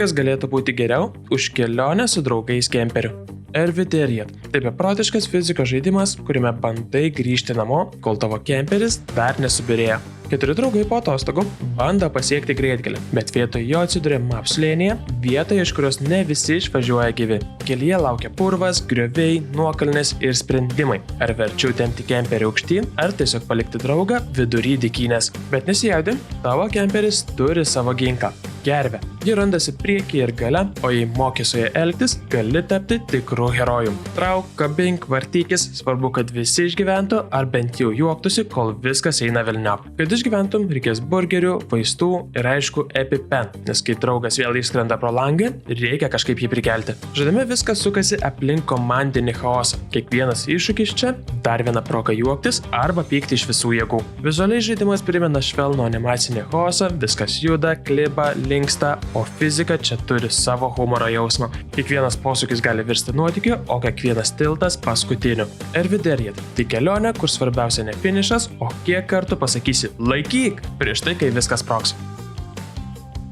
kas galėtų būti geriau už kelionę su draugais kemperiu. Erviteriet – tai beprotiškas fizikos žaidimas, kuriame bandai grįžti namo, kol tavo kemperis dar nesubirėjo. 4 draugai po atostogų bando pasiekti greitkelį, bet vietoj jo atsiduria Map slėnyje, vietoje, iš kurios ne visi išvažiuoja gyvi. Kelyje laukia purvas, grioviai, nuokalnės ir sprendimai. Ar verčiau tempti kemperį aukštyn, ar tiesiog palikti draugą vidury dykynės. Bet nesijaudink, tavo kemperis turi savo ginklą – gervę. Ji randasi priekyje ir gale, o jei moki su ja elgtis, gali tapti tikrų herojum. Trauk, kabink, vartykis, svarbu, kad visi išgyventų ar bent jau juoktųsi, kol viskas eina velniop. Kad išgyventum, reikės burgerių, vaistų ir aišku EpiPen, nes kai draugas vėl išskrenda pro langą, reikia kažkaip jį prikelti. Žaidime viskas sukasi aplink komandinį chaosą. Kiekvienas iššūkis čia – dar viena proga juoktis arba pykti iš visų jėgų. Vizualiai žaidimas primena švelnų animacinį chaosą, viskas juda, kliba, linksta, o fizika čia turi savo humoro jausmą. Kiekvienas posūkis gali virsti nuotykiu, o kiekvienas tiltas paskutiniu. Erviteriet – tai kelionė, kur svarbiausia ne finišas, o kiek kartų pasakysi laikyk prieš tai, kai viskas sprogs.